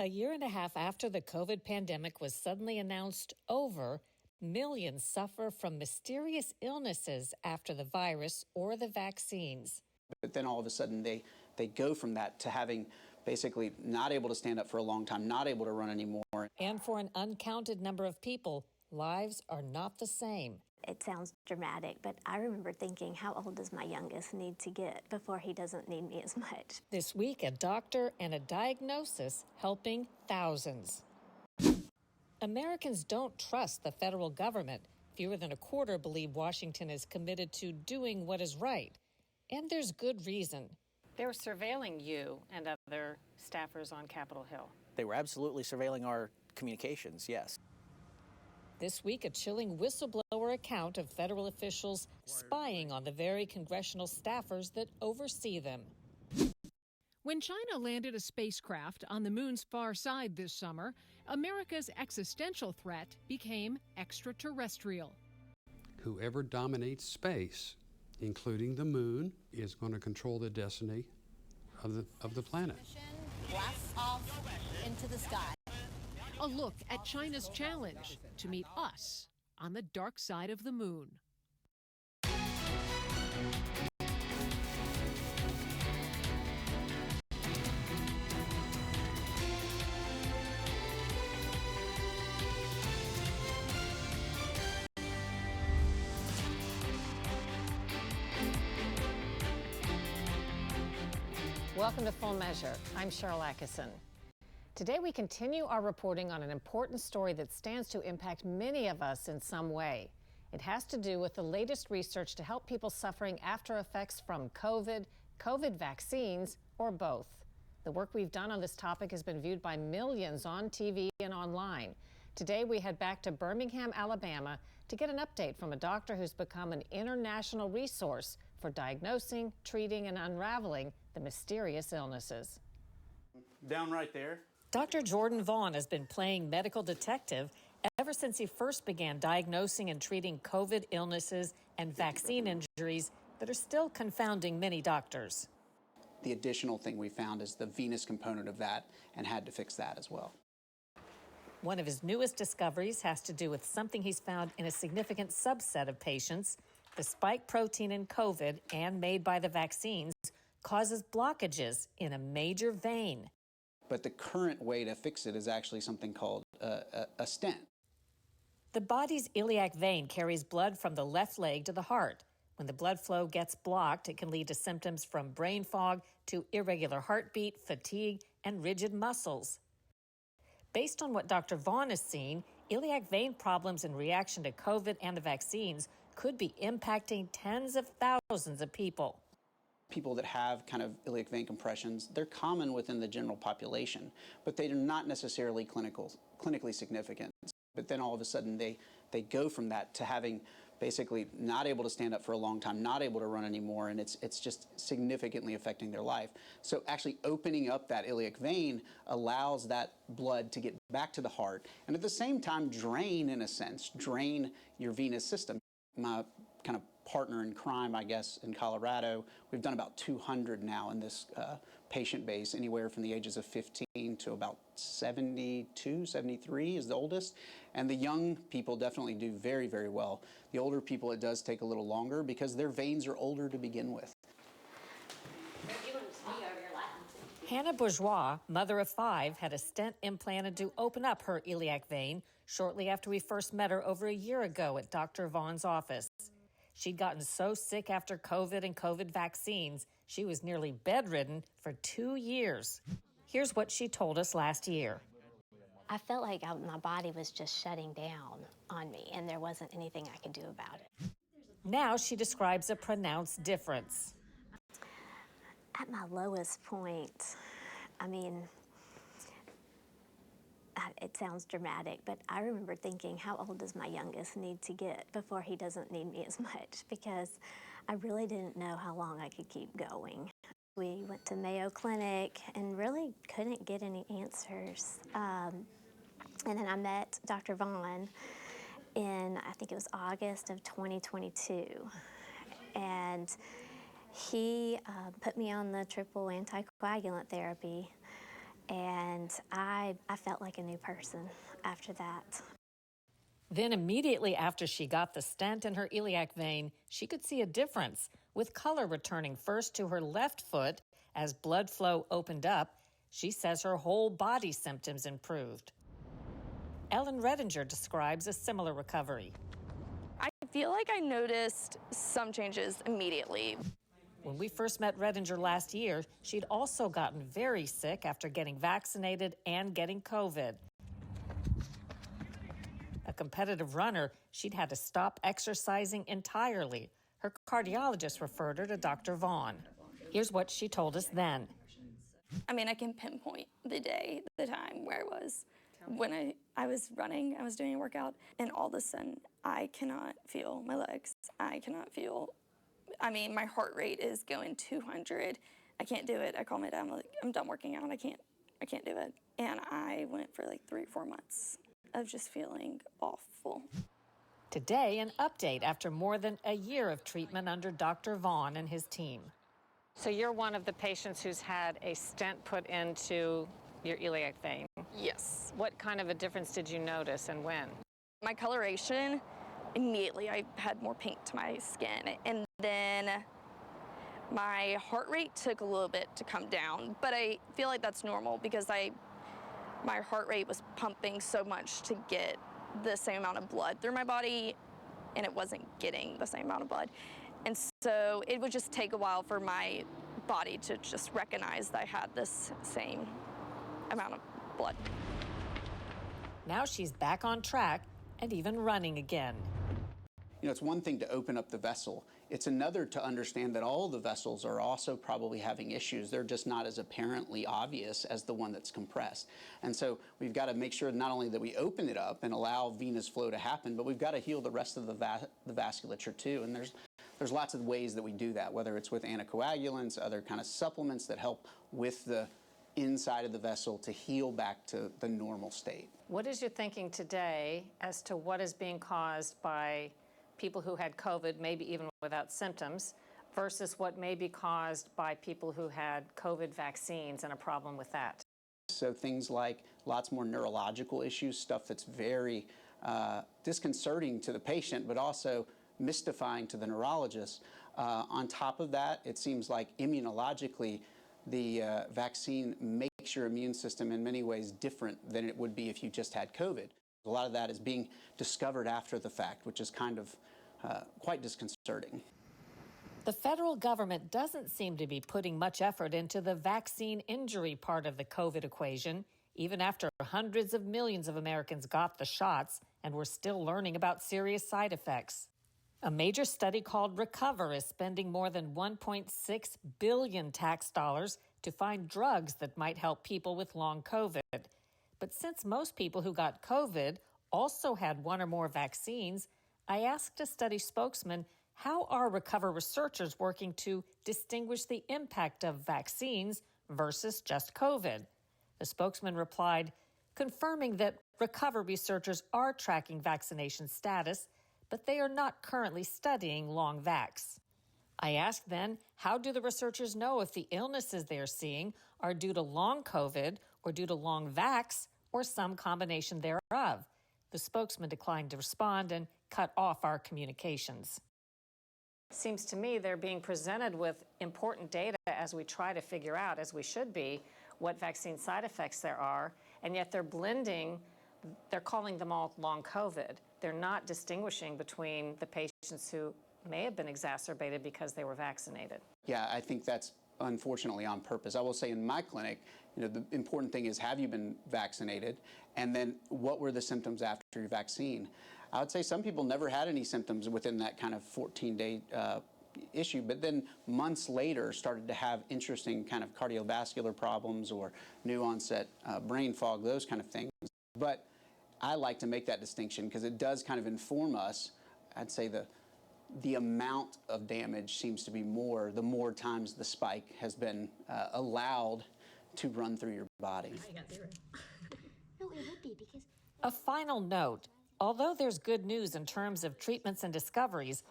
A year and a half after the COVID pandemic was suddenly announced over, millions suffer from mysterious illnesses after the virus or the vaccines. But then all of a sudden they go from that to having basically not able to stand up for a long time, not able to run anymore. And for an uncounted number of people, lives are not the same. It sounds dramatic, but I remember thinking, how old does my youngest need to get before he doesn't need me as much? This week, a doctor and a diagnosis helping thousands. Americans don't trust the federal government. Fewer than a quarter believe Washington is committed to doing what is right. And there's good reason. They're surveilling you and other staffers on Capitol Hill. They were absolutely surveilling our communications, yes. This week, a chilling whistleblower account of federal officials spying on the very congressional staffers that oversee them. When China landed a spacecraft on the moon's far side this summer, America's existential threat became extraterrestrial. Whoever dominates space, including the moon, is going to control the destiny of the planet. Blasts off into the sky. A look at China's challenge to meet us on the dark side of the moon. Welcome to Full Measure. I'm Sharyl Attkisson. Today we continue our reporting on an important story that stands to impact many of us in some way. It has to do with the latest research to help people suffering after effects from COVID vaccines, or both. The work we've done on this topic has been viewed by millions on TV and online. Today we head back to Birmingham, Alabama to get an update from a doctor who's become an international resource for diagnosing, treating, and unraveling the mysterious illnesses. Down right there. Dr. Jordan Vaughn has been playing medical detective ever since he first began diagnosing and treating COVID illnesses and vaccine injuries that are still confounding many doctors. The additional thing we found is the venous component of that and had to fix that as well. One of his newest discoveries has to do with something he's found in a significant subset of patients. The spike protein in COVID and made by the vaccines causes blockages in a major vein. But the current way to fix it is actually something called a stent. The body's iliac vein carries blood from the left leg to the heart. When the blood flow gets blocked, it can lead to symptoms from brain fog to irregular heartbeat, fatigue, and rigid muscles. Based on what Dr. Vaughn has seen, iliac vein problems in reaction to COVID and the vaccines could be impacting tens of thousands of people. People that have kind of iliac vein compressions, they're common within the general population, but they are not necessarily clinically significant. But then all of a sudden they go from that to having basically not able to stand up for a long time, not able to run anymore, and it's just significantly affecting their life. So actually opening up that iliac vein allows that blood to get back to the heart, and at the same time drain, in a sense, drain your venous system. My kind of partner in crime, I guess, in Colorado, we've done about 200 now in this patient base, anywhere from the ages of 15 to about 72, 73 is the oldest. And the young people definitely do very, very well. The older people, it does take a little longer because their veins are older to begin with. Hannah Bourgeois, mother of 5, had a stent implanted to open up her iliac vein shortly after we first met her over a year ago at Dr. Vaughn's office. She'd gotten so sick after COVID and COVID vaccines, she was nearly bedridden for 2 years. Here's what she told us last year. I felt like my body was just shutting down on me, and there wasn't anything I could do about it. Now she describes a pronounced difference. At my lowest point, it sounds dramatic, but I remember thinking, how old does my youngest need to get before he doesn't need me as much? Because I really didn't know how long I could keep going. We went to Mayo Clinic and really couldn't get any answers. And then I met Dr. Vaughn in, I think it was August of 2022. And he put me on the triple anticoagulant therapy. And I felt like a new person after that. Then immediately after she got the stent in her iliac vein, she could see a difference, with color returning first to her left foot as blood flow opened up. She says her whole body symptoms improved. Ellen Redinger describes a similar recovery. I feel like I noticed some changes immediately. When we first met Redinger last year, she'd also gotten very sick after getting vaccinated and getting COVID. A competitive runner, she'd had to stop exercising entirely. Her cardiologist referred her to Dr. Vaughn. Here's what she told us then. I mean, I can pinpoint the day, the time where I was. When I was running, I was doing a workout, and all of a sudden, I cannot feel my legs. I cannot feel, my heart rate is going 200. I can't do it. I call my dad, I'm like, I'm done working out. I can't do it. And I went for like 3 or 4 months of just feeling awful. Today, an update after more than a year of treatment under Dr. Vaughn and his team. So you're one of the patients who's had a stent put into your iliac vein. Yes. What kind of a difference did you notice and when? My coloration, immediately I had more pink to my skin. And then my heart rate took a little bit to come down, but I feel like that's normal because my heart rate was pumping so much to get the same amount of blood through my body, and it wasn't getting the same amount of blood. And so it would just take a while for my body to just recognize that I had this same amount of blood. Now she's back on track and even running again. You know, it's one thing to open up the vessel. It's another to understand that all the vessels are also probably having issues. They're just not as apparently obvious as the one that's compressed. And so we've got to make sure not only that we open it up and allow venous flow to happen, but we've got to heal the rest of the vasculature too. And there's lots of ways that we do that, whether it's with anticoagulants, other kind of supplements that help with the inside of the vessel to heal back to the normal state. What is your thinking today as to what is being caused by people who had COVID, maybe even without symptoms, versus what may be caused by people who had COVID vaccines and a problem with that? So things like lots more neurological issues, stuff that's very disconcerting to the patient, but also mystifying to the neurologist. On top of that, it seems like immunologically, the vaccine makes your immune system in many ways different than it would be if you just had COVID. A lot of that is being discovered after the fact, which is kind of quite disconcerting. The federal government doesn't seem to be putting much effort into the vaccine injury part of the COVID equation, even after hundreds of millions of Americans got the shots and we're still learning about serious side effects. A major study called Recover is spending more than $1.6 billion tax dollars to find drugs that might help people with long COVID. But since most people who got COVID also had one or more vaccines, I asked a study spokesman, how are Recover researchers working to distinguish the impact of vaccines versus just COVID? The spokesman replied, confirming that Recover researchers are tracking vaccination status, but they are not currently studying long vax. I asked then, how do the researchers know if the illnesses they are seeing are due to long COVID or due to long vax or some combination thereof? The spokesman declined to respond and cut off our communications. Seems to me they're being presented with important data as we try to figure out, as we should be, what vaccine side effects there are, and yet they're calling them all long COVID. They're not distinguishing between the patients who may have been exacerbated because they were vaccinated. Yeah, I think that's unfortunately on purpose. I will say in my clinic, the important thing is, have you been vaccinated? And then what were the symptoms after your vaccine? I would say some people never had any symptoms within that kind of 14-day issue, but then months later started to have interesting kind of cardiovascular problems or new onset brain fog, those kind of things. But I like to make that distinction because it does kind of inform us. I'd say the amount of damage seems to be more, the more times the spike has been allowed to run through your body. No, it would be because... A final note, although there's good news in terms of treatments and discoveries,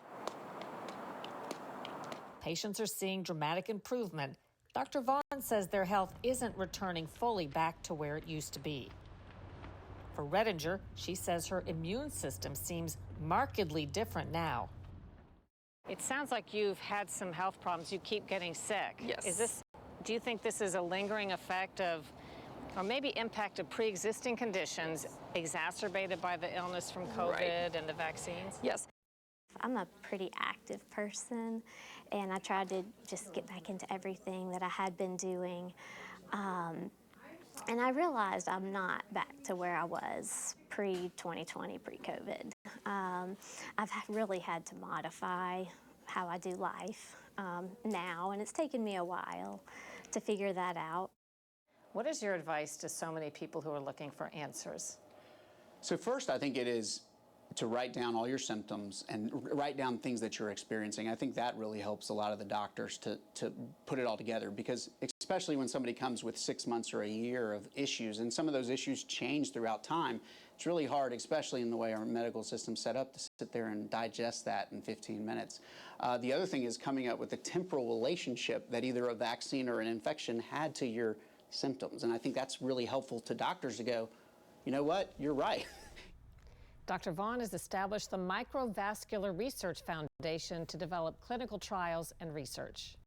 patients are seeing dramatic improvement. Dr. Vaughn Vaughn says their health isn't returning fully back to where it used to be. For Redinger, she says her immune system seems markedly different now. It sounds like you've had some health problems. You keep getting sick. Yes. Do you think this is a lingering effect of, or maybe impact of pre-existing conditions exacerbated by the illness from COVID and the vaccines? Yes. I'm a pretty active person, and I tried to just get back into everything that I had been doing. And I realized I'm not back to where I was pre-2020, pre-COVID. I've really had to modify how I do life now, and it's taken me a while to figure that out. What is your advice to so many people who are looking for answers? So first, I think it is to write down all your symptoms and write down things that you're experiencing. I think that really helps a lot of the doctors to put it all together, because especially when somebody comes with 6 months or a year of issues, and some of those issues change throughout time, it's really hard, especially in the way our medical system's set up, to sit there and digest that in 15 minutes. The other thing is coming up with a temporal relationship that either a vaccine or an infection had to your symptoms. And I think that's really helpful to doctors to go, you know what, you're right. Dr. Vaughn has established the Microvascular Research Foundation to develop clinical trials and research.